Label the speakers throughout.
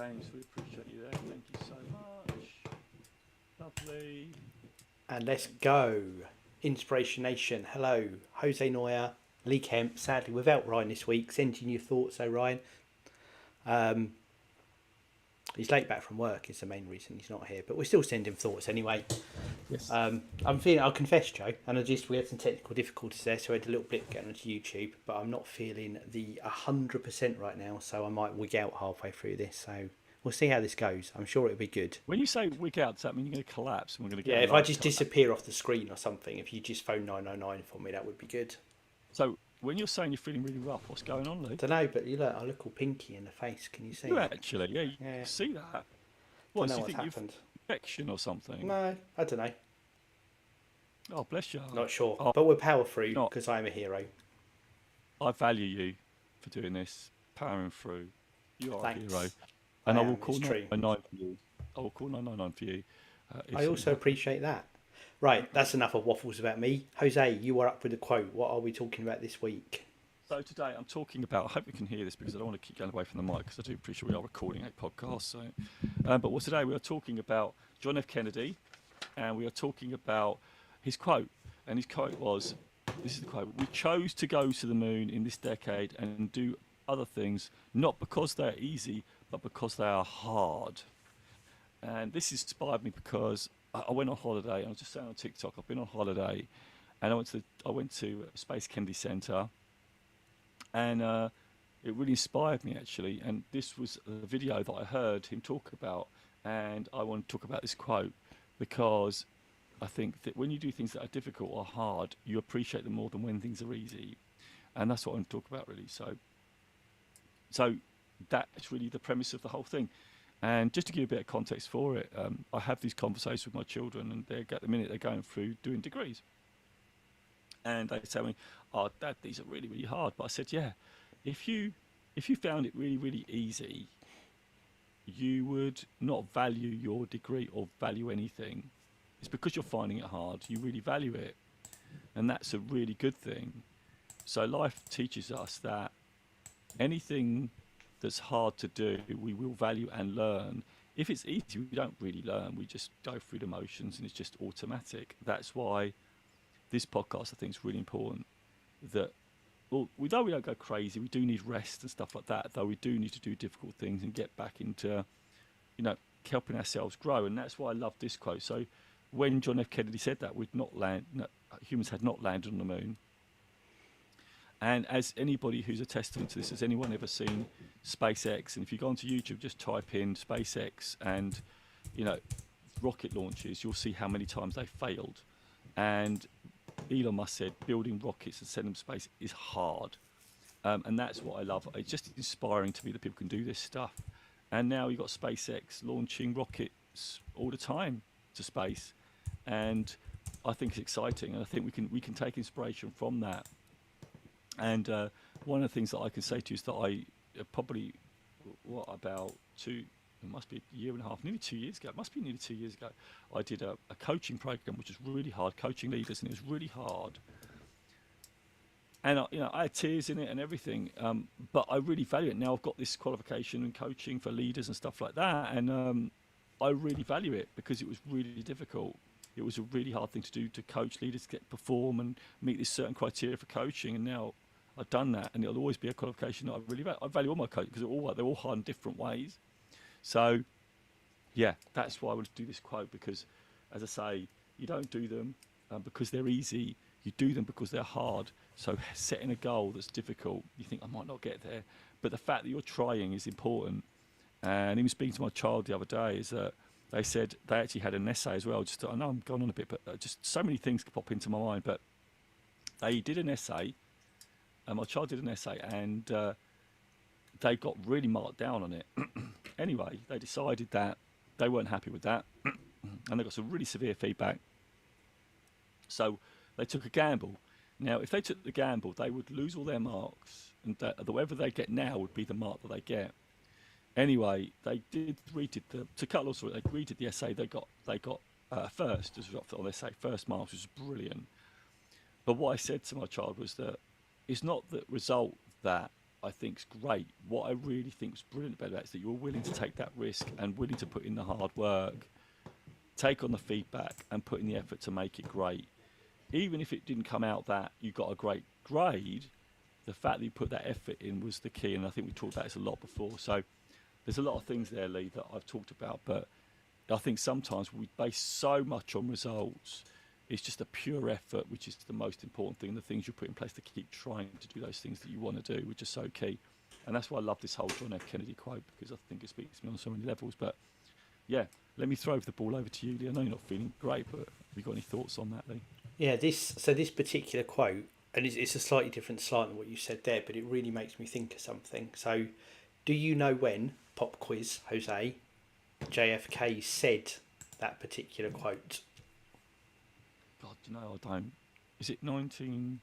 Speaker 1: James. We appreciate you there. Thank you so much. Lovely.
Speaker 2: And let's go. Inspiration Nation. Hello. Jose Noya, Lee Kemp. Sadly, without Ryan this week. Sending your thoughts, Ryan. He's late back from work is the main reason he's not here. But we're still sending thoughts anyway.
Speaker 1: Yes.
Speaker 2: I'll confess, Joe, and we had some technical difficulties there, so I had a little blip getting onto YouTube, but I'm not feeling the 100% right now, so I might wig out halfway through this. So we'll see how this goes. I'm sure it'll be good.
Speaker 1: When you say wig out, does that mean you're going to collapse and we're going to get?
Speaker 2: Yeah, if I just disappear off the screen or something, if you just phone 909 for me, that would be good.
Speaker 1: So when you're saying you're feeling really rough, what's going on, Lee?
Speaker 2: I don't know, but I look all pinky in the face. Can you see?
Speaker 1: You actually, yeah, you can see that. What, do you think you've infection or something?
Speaker 2: No, I don't know.
Speaker 1: Oh, bless you.
Speaker 2: Not sure, but we're power through because I'm a hero.
Speaker 1: I value you for doing this, powering through. You are
Speaker 2: Thanks.
Speaker 1: a hero. And I will call 999 for you. I will call 999 for you.
Speaker 2: I also appreciate that. Right, that's enough of waffles about me. Jose, you are up with a quote. What are we talking about this week?
Speaker 1: So today I'm talking about, I hope you can hear this because I don't want to keep going away from the mic because I do appreciate we are recording a podcast. So, but today we are talking about John F. Kennedy, and we are talking about his quote. And his quote was, this is the quote: "We chose to go to the moon in this decade and do other things, not because they're easy, but because they are hard." And this inspired me because I went on holiday, and I was just saying on TikTok, I've been on holiday, and I went to Space Kennedy Center, and it really inspired me actually. And this was a video that I heard him talk about, and I want to talk about this quote because I think that when you do things that are difficult or hard, you appreciate them more than when things are easy, and that's what I want to talk about really. So that's really the premise of the whole thing. And just to give a bit of context for it, I have these conversations with my children, and at the minute they're going through doing degrees. And they tell me, "Oh, Dad, these are really, really hard." But I said, "Yeah, if you found it really, really easy, you would not value your degree or value anything. It's because you're finding it hard. You really value it, and that's a really good thing." So life teaches us that anything that's hard to do, we will value and learn. If it's easy, we don't really learn. We just go through the motions, and it's just automatic. That's why this podcast, I think, is really important. That, well, we know we don't go crazy. We do need rest and stuff like that, though we do need to do difficult things and get back into, helping ourselves grow. And that's why I love this quote. So when John F. Kennedy said that humans had not landed on the moon, and as anybody who's a testament to this, has anyone ever seen SpaceX? And if you go onto YouTube, just type in SpaceX and, rocket launches, you'll see how many times they failed. And Elon Musk said building rockets and sending them to space is hard. And that's what I love. It's just inspiring to me that people can do this stuff. And now you've got SpaceX launching rockets all the time to space. And I think it's exciting. And I think we can take inspiration from that. And one of the things that I can say to you is that I probably, it must be a year and a half, nearly 2 years ago, it must be nearly 2 years ago, I did a coaching program, which was really hard, coaching leaders, and it was really hard. And I had tears in it and everything, but I really value it. Now I've got this qualification in coaching for leaders and stuff like that, and I really value it because it was really difficult. It was a really hard thing to do, to coach leaders, to perform and meet this certain criteria for coaching. And now I've done that, and it'll always be a qualification that I really value. I value all my coaches because they're all hard in different ways. So, yeah, that's why I would do this quote, because, as I say, you don't do them because they're easy. You do them because they're hard. So setting a goal that's difficult, you think, I might not get there. But the fact that you're trying is important. And even speaking to my child the other day is that they said they actually had an essay as well. I know I'm going on a bit, but just so many things could pop into my mind. But they did an essay, and my child did an essay, and they got really marked down on it. Anyway, they decided that they weren't happy with that, and they got some really severe feedback. So they took a gamble. Now, if they took the gamble, they would lose all their marks, and whatever they get now would be the mark that they get. Anyway, to cut long story, they redid the essay. They got first as a result on the essay, first marks, which was brilliant. But what I said to my child was that it's not the result that I think's great. What I really think's brilliant about that is that you're willing to take that risk and willing to put in the hard work, take on the feedback, and put in the effort to make it great. Even if it didn't come out that you got a great grade, the fact that you put that effort in was the key. And I think we talked about this a lot before. So there's a lot of things there, Lee, that I've talked about, but I think sometimes we base so much on results. It's just a pure effort, which is the most important thing. The things you put in place to keep trying to do those things that you want to do, which is so key. And that's why I love this whole John F. Kennedy quote, because I think it speaks to me on so many levels. But yeah, let me throw the ball over to you, Lee. I know you're not feeling great, but have you got any thoughts on that, Lee?
Speaker 2: Yeah, this particular quote, and it's a slightly different slant than what you said there, but it really makes me think of something. So, do you know when, pop quiz, Jose, JFK said that particular quote?
Speaker 1: God, you know, I don't. Is it 19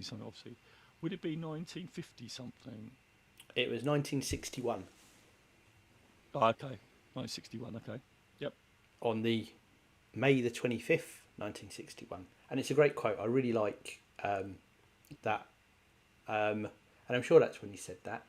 Speaker 1: something, obviously? Would it be 1950 something?
Speaker 2: It was 1961.
Speaker 1: Oh, okay. 1961, okay. Yep.
Speaker 2: On the May the 25th, 1961. And it's a great quote. I really like that. And I'm sure that's when he said that.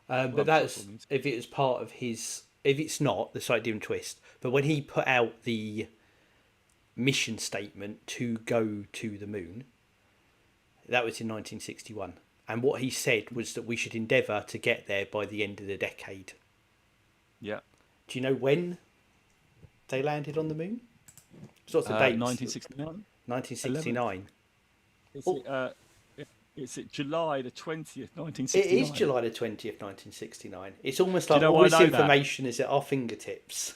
Speaker 2: But that's, if it was part of his, if it's not, the slightly different twist. But when he put out the mission statement to go to the moon, that was in 1961. And what he said was that we should endeavour to get there by the end of the decade.
Speaker 1: Yeah.
Speaker 2: Do you know when they landed on the moon? What's the date?
Speaker 1: 1969.
Speaker 2: 1969.
Speaker 1: It's July the 20th, 1969.
Speaker 2: It is July the 20th, 1969. It's almost like
Speaker 1: you know
Speaker 2: all this
Speaker 1: I know
Speaker 2: information is at our fingertips.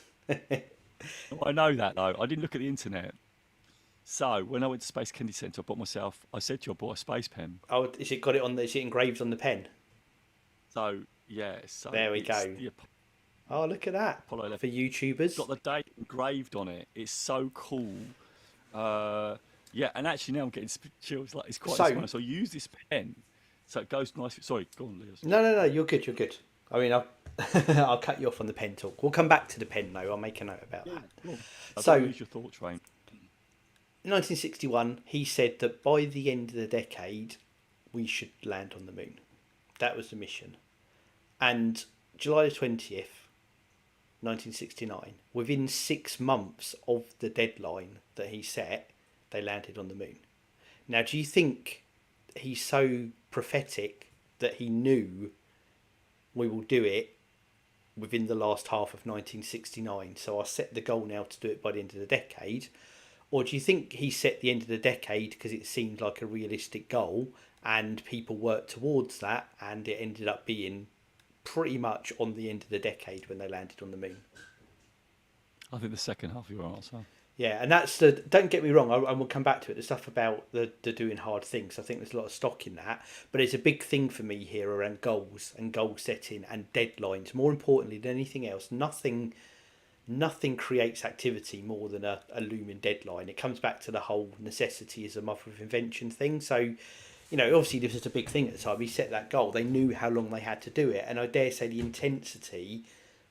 Speaker 1: I know that, though. I didn't look at the internet. So when I went to Space Kennedy Centre, I said to you, I bought a space pen.
Speaker 2: Oh, is it got it on? Is it engraved on the pen?
Speaker 1: So yeah, so
Speaker 2: there we go. Oh, look at that for YouTubers.
Speaker 1: It's got the date engraved on it. It's so cool. Yeah, and actually now I'm getting chills. Like it's quite inspiring. So I use this pen, so it goes nicely. Sorry, go on, Leo.
Speaker 2: No, you're good. You're good. I mean, I'll cut you off on the pen talk. We'll come back to the pen though. I'll make a note about that.
Speaker 1: Cool.
Speaker 2: So,
Speaker 1: use your thought train.
Speaker 2: 1961, he said that by the end of the decade, we should land on the moon. That was the mission. And July the 20th, 1969, within 6 months of the deadline that he set, they landed on the moon. Now, do you think he's so prophetic that he knew we will do it within the last half of 1969? So I set the goal now to do it by the end of the decade. Or do you think he set the end of the decade because it seemed like a realistic goal and people worked towards that and it ended up being pretty much on the end of the decade when they landed on the moon?
Speaker 1: I think the second half of your answer.
Speaker 2: Yeah, and that's the, don't get me wrong, I will come back to it, the stuff about the doing hard things. I think there's a lot of stock in that, but it's a big thing for me here around goals and goal setting and deadlines. More importantly than anything else, nothing creates activity more than a looming deadline. It comes back to the whole necessity is a mother of invention thing. So, you know, obviously this was a big thing at the time. He set that goal. They knew how long they had to do it. And I dare say the intensity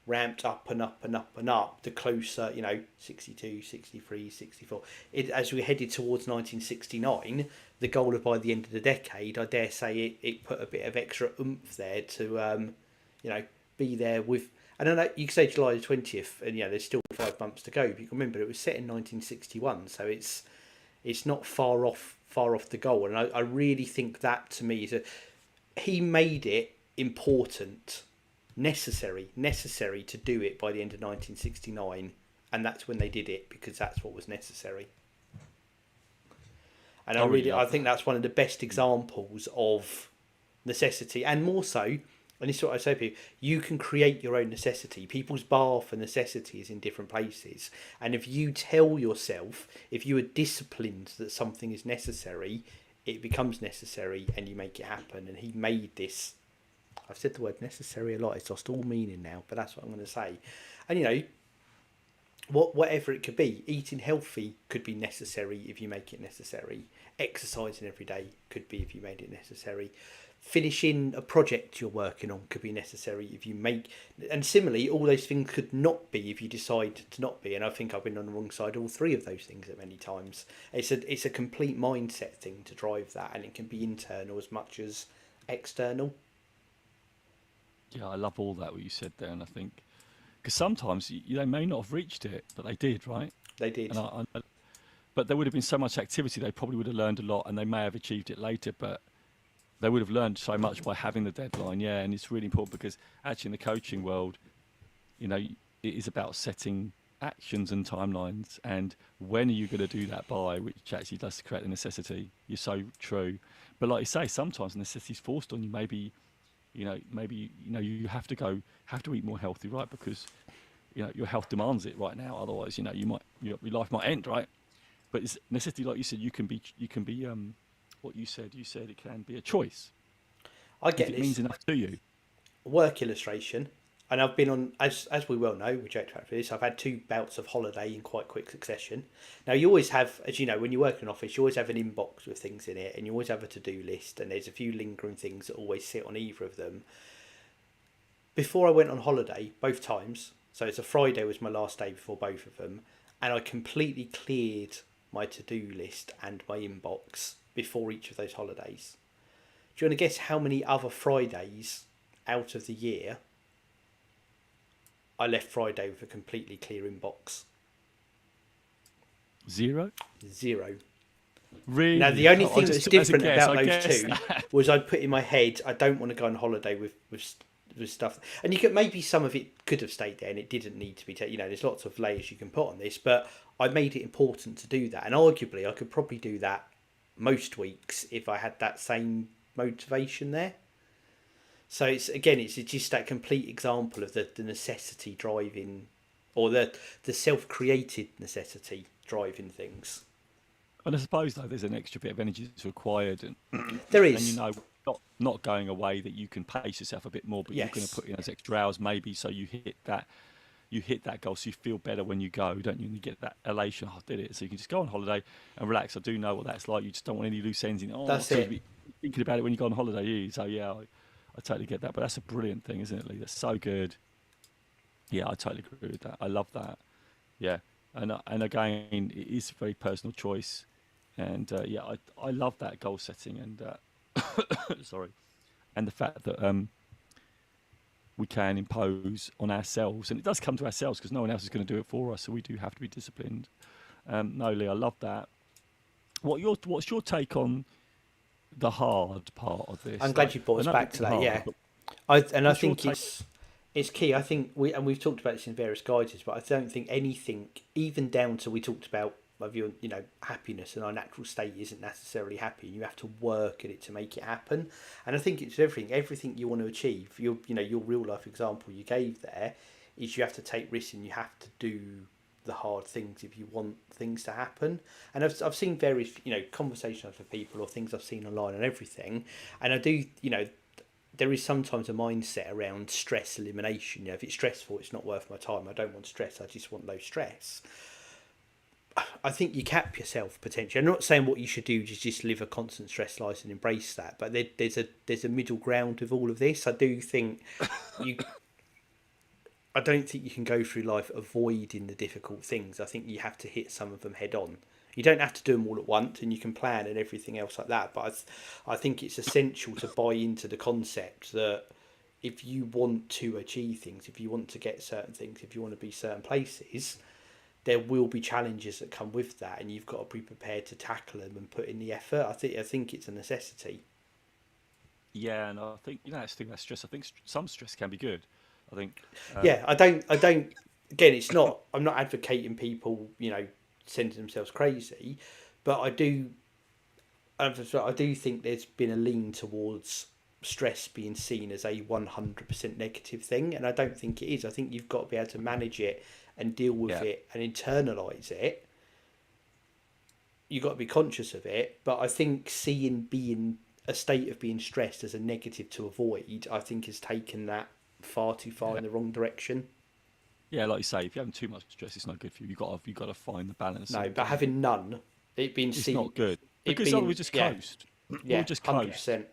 Speaker 2: ramped up and up and up and up the closer, 62, 63, 64. As we headed towards 1969, the goal of by the end of the decade, I dare say it put a bit of extra oomph there to, be there with... I don't know, you could say July the 20th, and there's still 5 months to go. But you can remember it was set in 1961, so it's not far off the goal. And I really think that to me is he made it important, necessary to do it by the end of 1969, and that's when they did it because that's what was necessary. And I think that's one of the best examples of necessity, and more so. And this is what I say to people, you can create your own necessity. People's bar for necessity is in different places. And if you tell yourself, if you are disciplined that something is necessary, it becomes necessary and you make it happen. And he made this, I've said the word necessary a lot, it's lost all meaning now, but that's what I'm going to say. And whatever it could be, eating healthy could be necessary if you make it necessary. Exercising every day could be if you made it necessary. Finishing a project you're working on could be necessary if you make, and similarly all those things could not be if you decide to not be. And I think I've been on the wrong side of all three of those things at many times. It's a complete mindset thing to drive that, and it can be internal as much as external.
Speaker 1: Yeah, I love all that what you said there, and I think because sometimes they may not have reached it, but they did, right?
Speaker 2: They did.
Speaker 1: And but there would have been so much activity, they probably would have learned a lot, and they may have achieved it later, but they would have learned so much by having the deadline. Yeah, and it's really important because actually in the coaching world, it is about setting actions and timelines, and when are you going to do that by, which actually does create the necessity. You're so true, but like you say, sometimes the necessity is forced on you. Maybe you have to eat more healthy, right? Because your health demands it right now. Otherwise, your life might end, right? But it's necessity, like you said, you can be what you said. You said it can be a choice
Speaker 2: I
Speaker 1: if
Speaker 2: get
Speaker 1: it
Speaker 2: this.
Speaker 1: means enough to you.
Speaker 2: Work illustration, and I've been on, as we well know, we joked about this, I've had 2 bouts of holiday in quite quick succession. Now, you always have, as you know, when you work in an office, you always have an inbox with things in it, and you always have a to-do list, and there's a few lingering things that always sit on either of them. Before I went on holiday, both times, so it's a Friday was my last day before both of them, and I completely cleared my to-do list and my inbox before each of those holidays. Do you want to guess how many other Fridays out of the year I left Friday with a completely clear inbox?
Speaker 1: 0.
Speaker 2: 0.
Speaker 1: Really?
Speaker 2: Now, the only
Speaker 1: I
Speaker 2: thing
Speaker 1: just
Speaker 2: that's different
Speaker 1: as a
Speaker 2: about
Speaker 1: guess,
Speaker 2: those 2 was I'd put in my head, I don't want to go on holiday with stuff. And you could, maybe some of it could have stayed there and it didn't need to be taken. There's lots of layers you can put on this, but I made it important to do that. And arguably, I could probably do that most weeks if I had that same motivation there. So it's just that complete example of the necessity driving, or the self-created necessity driving things.
Speaker 1: And I suppose though there's an extra bit of energy that's required, and
Speaker 2: There
Speaker 1: and
Speaker 2: is.
Speaker 1: not going away, that you can pace yourself a bit more, but you're going to
Speaker 2: Yes.
Speaker 1: put in those extra hours maybe, so you hit that goal, so you feel better when you go, don't you? And you get that elation, oh, I did it. So you can just go on holiday and relax. I do know what that's like. You just don't want any loose ends in. Oh,
Speaker 2: That's
Speaker 1: so
Speaker 2: it.
Speaker 1: be thinking about it when you go on holiday. So yeah, I totally get that. But that's a brilliant thing, isn't it, Lee? That's so good. Yeah, I totally agree with that. I love that. Yeah, and again, it is a very personal choice, and yeah, I love that goal setting, and sorry, and the fact that we can impose on ourselves, and it does come to ourselves because no one else is going to do it for us, so we do have to be disciplined. No, Lee, I love that. What's your take on the hard part of this?
Speaker 2: I'm
Speaker 1: Like,
Speaker 2: glad you brought
Speaker 1: I
Speaker 2: us
Speaker 1: know
Speaker 2: back
Speaker 1: it's
Speaker 2: to that.
Speaker 1: hard,
Speaker 2: Yeah,
Speaker 1: but
Speaker 2: I
Speaker 1: what's your
Speaker 2: think
Speaker 1: take?
Speaker 2: it's key. I think we've talked about this in various guides, but I don't think anything, even down to, we talked about of your happiness, and our natural state isn't necessarily happy, and you have to work at it to make it happen. And I think it's everything you want to achieve. Your real life example you gave there is you have to take risks and you have to do the hard things if you want things to happen. And I've seen various conversations with people or things I've seen online and everything, and I do there is sometimes a mindset around stress elimination. If it's stressful, it's not worth my time. I don't want stress. I just want low stress. I think you cap yourself potentially. I'm not saying what you should do is just live a constant stress life and embrace that, but there's a middle ground with all of this. I do think you. I don't think you can go through life avoiding the difficult things. I think you have to hit some of them head on. You don't have to do them all at once, and you can plan and everything else like that. But I think it's essential to buy into the concept that if you want to achieve things, if you want to get certain things, if you want to be certain places, there will be challenges that come with that, and you've got to be prepared to tackle them and put in the effort. I think it's a necessity.
Speaker 1: Yeah, and I think that's the thing about stress. I think some stress can be good. I think.
Speaker 2: Yeah, I don't. Again, it's not. I'm not advocating people, sending themselves crazy, but I do think there's been a lean towards stress being seen as a 100% negative thing, and I don't think it is. I think you've got to be able to manage it and deal with
Speaker 1: Yeah,
Speaker 2: it and internalize it. You've got to be conscious of it, but I think seeing being a state of being stressed as a negative to avoid, I think has taken that far too far
Speaker 1: yeah,
Speaker 2: in the wrong direction.
Speaker 1: yeah. Like you say, if you're having too much stress, it's not good for you. You got to find the balance,
Speaker 2: No,
Speaker 1: and
Speaker 2: but having none, it being
Speaker 1: it's
Speaker 2: seen,
Speaker 1: not good
Speaker 2: it
Speaker 1: because otherwise we
Speaker 2: being
Speaker 1: just
Speaker 2: yeah,
Speaker 1: coast. We'll
Speaker 2: yeah,
Speaker 1: just coast,
Speaker 2: 100%.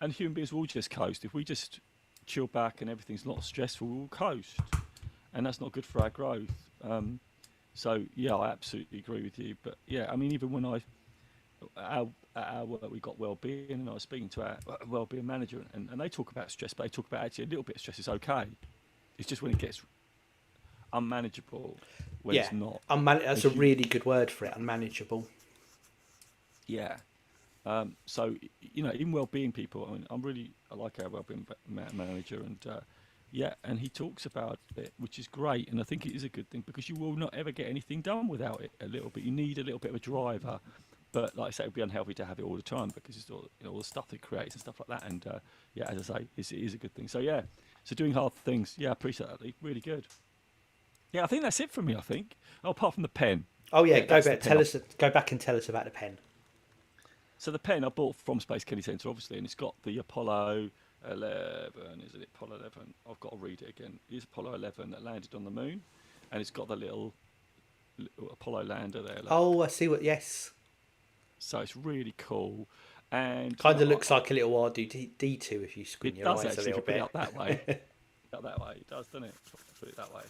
Speaker 1: and human beings will just coast. If we just chill back and everything's not stressful, we'll coast, and that's not good for our growth. So yeah, I absolutely agree with you. But yeah, I mean, even when I our work, we got well-being, and I was speaking to our well-being manager, and they talk about stress, but they talk about actually a little bit of stress is okay. It's just when it gets unmanageable, when
Speaker 2: Yeah,
Speaker 1: it's not.
Speaker 2: that's a
Speaker 1: If you,
Speaker 2: really good word for it, unmanageable.
Speaker 1: yeah. So in well-being people, I mean, I like our well-being manager, and yeah, and he talks about it, which is great, and I think it is a good thing because you will not ever get anything done without it. A little bit, you need a little bit of a driver, but like I say, it would be unhealthy to have it all the time because it's all the stuff it creates and stuff like that. And yeah, as I say, it is a good thing. So yeah, so doing hard things, yeah, I appreciate that, Lee. Really good. Yeah, I think that's it from me. I think, apart from the pen.
Speaker 2: Oh yeah,
Speaker 1: Yeah,
Speaker 2: go
Speaker 1: that's the
Speaker 2: back.
Speaker 1: pen.
Speaker 2: Go back and tell us about the pen.
Speaker 1: So the pen I bought from Space Kennedy Centre, obviously, and it's got the Apollo 11. Is it Apollo 11? I've got to read it again. It is Apollo 11 that landed on the moon, and it's got the little Apollo lander there. Look.
Speaker 2: Oh, I see what. Yes,
Speaker 1: So it's really cool, and
Speaker 2: kind of looks like a little R2D2 if you squint
Speaker 1: it
Speaker 2: your
Speaker 1: does
Speaker 2: eyes a
Speaker 1: actually. If
Speaker 2: little
Speaker 1: you put it
Speaker 2: bit.
Speaker 1: up that way, it does, doesn't it? Put it that way.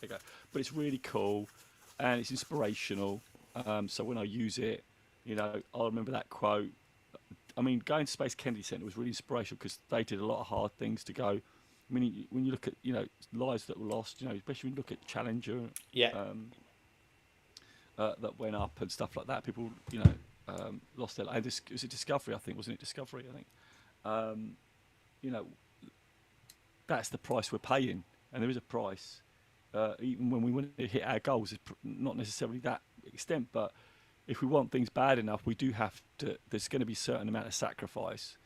Speaker 1: There you go. But it's really cool, and it's inspirational. So when I use it, I'll remember that quote. I mean, going to Space Kennedy Centre was really inspirational because they did a lot of hard things to go. I mean, when you look at lives that were lost, especially when you look at Challenger,
Speaker 2: Yeah.
Speaker 1: That went up and stuff like that. People, lost their. And it was a Discovery, I think, wasn't it? Discovery, I think. You know, that's the price we're paying, and there is a price. Even when we want to hit our goals, it's not necessarily that extent, but if we want things bad enough, we do have to. There's going to be a certain amount of sacrifice,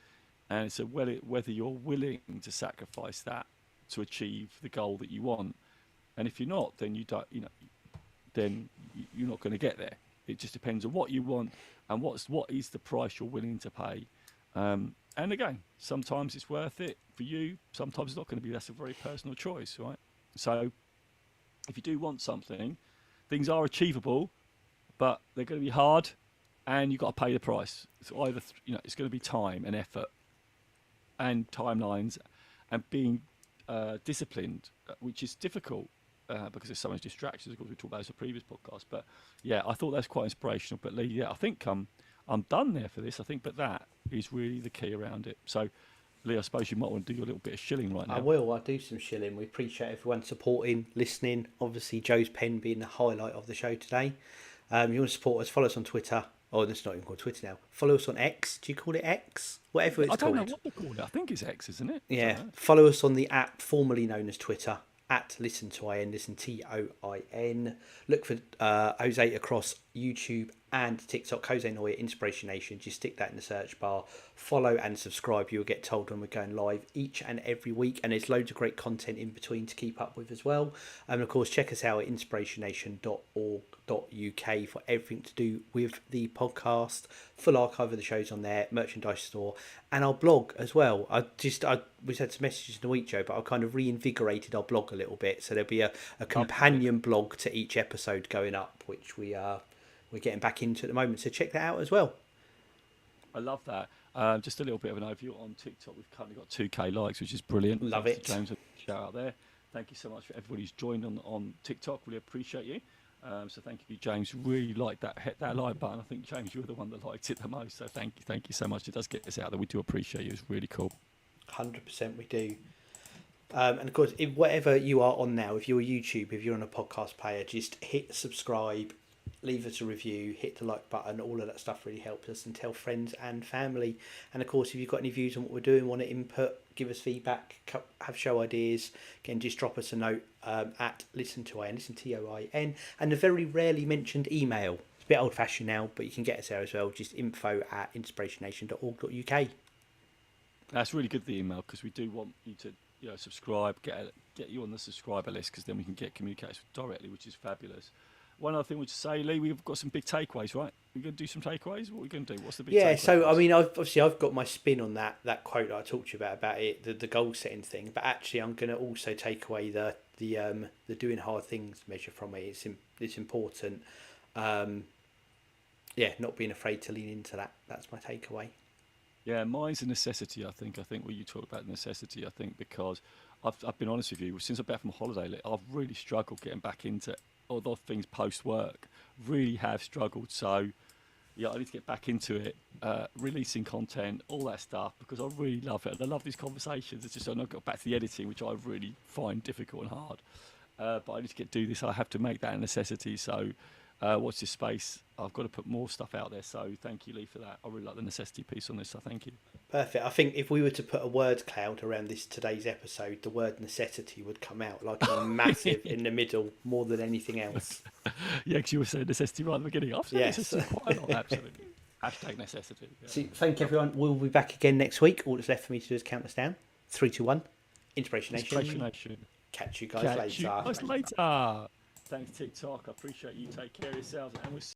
Speaker 1: and it's whether you're willing to sacrifice that to achieve the goal that you want. And if you're not, then you don't. Then you're not going to get there. It just depends on what you want and what is the price you're willing to pay. And again, sometimes it's worth it for you. Sometimes it's not going to be. That's a very personal choice, right? So if you do want something, things are achievable, but they're going to be hard, and you've got to pay the price. It's either it's going to be time and effort, and timelines, and being disciplined, which is difficult because there's so much distractions. Of course, we talked about this in a previous podcast, but yeah, I thought that's quite inspirational. But Lee, yeah, I think I'm done there for this. I think, but that is really the key around it. So, Lee, I suppose you might want to do a little bit of shilling right now.
Speaker 2: I will. I'll do some shilling. We appreciate everyone supporting, listening. Obviously, Joe's pen being the highlight of the show today. You want to support us, follow us on Twitter. Oh, it's not even called Twitter now. Follow us on X. Do you call it X? Whatever it's called.
Speaker 1: I don't know what they call it. I think it's X, isn't it?
Speaker 2: Yeah. Follow us on the app formerly known as Twitter, at Listen to IN, Listen TOIN. Look for Jose across YouTube and TikTok, Jose Noya-Inspiration. Just stick that in the search bar. Follow and subscribe. You'll get told when we're going live each and every week. And there's loads of great content in between to keep up with as well. And of course, check us out at inspirationnation.org.uk for everything to do with the podcast. Full archive of the shows on there, merchandise store, and our blog as well. We had some messages in the week, Joe, but I kind of reinvigorated our blog a little bit. So there'll be a companion blog to each episode going up, which we're getting back into at the moment. So check that out as well.
Speaker 1: I love that. Just a little bit of an overview on TikTok. We've currently got 2K likes, which is brilliant.
Speaker 2: Love
Speaker 1: Thanks
Speaker 2: it.
Speaker 1: to James, a shout out there. Thank you so much for everybody who's joined on TikTok. Really appreciate you. So thank you, James. Really like that. Hit that like button. I think, James, you were the one that liked it the most. So thank you so much. It does get us out there. We do appreciate you. It's really cool.
Speaker 2: 100% we do. And of course, if whatever you are on now, if you're YouTube, if you're on a podcast player, just hit subscribe, leave us a review, hit the like button. All of that stuff really helps us, and tell friends and family. And of course, if you've got any views on what we're doing, want to input, give us feedback, have show ideas, again, just drop us a note at Listen to IN, Listen TOIN, and a very rarely mentioned email. It's a bit old fashioned now, but you can get us there as well. Just info@inspirationnation.org.uk.
Speaker 1: That's really good, the email, because we do want you to subscribe, get you on the subscriber list, because then we can get communications directly, which is fabulous. One other thing we should say, Lee, we've got some big takeaways, right? We're going to do some takeaways. What are we going to do? What's the big takeaway?
Speaker 2: Yeah, so I mean, I've got my spin on that quote that I talked to you about it, the goal setting thing. But actually, I'm going to also take away the doing hard things measure from it. It's important. Not being afraid to lean into that. That's my takeaway. Yeah,
Speaker 1: mine's a necessity. I think when you talk about necessity, I think because I've been honest with you, since I'm back from holiday, I've really struggled getting back into other things post work. Really have struggled. So yeah, I need to get back into it, releasing content, all that stuff, because I really love it. And I love these conversations. It's just I got back to the editing, which I really find difficult and hard. But I need to do this. I have to make that a necessity. So watch this space. I've got to put more stuff out there. So thank you, Lee, for that. I really like the necessity piece on this. So thank you.
Speaker 2: Perfect. I think if we were to put a word cloud around today's episode, the word necessity would come out like a massive in the middle more than anything else.
Speaker 1: Yeah, because you were saying necessity right at the beginning. I've said
Speaker 2: Yes.
Speaker 1: necessity quite a lot, absolutely. Hashtag necessity. Yeah.
Speaker 2: So thank you, everyone. We'll be back again next week. All that's left for me to do is count us down. 3, 2, 1. Inspiration Nation. Catch you guys later.
Speaker 1: Catch you guys later. Thanks, TikTok. I appreciate you. Take care of yourselves, and we'll see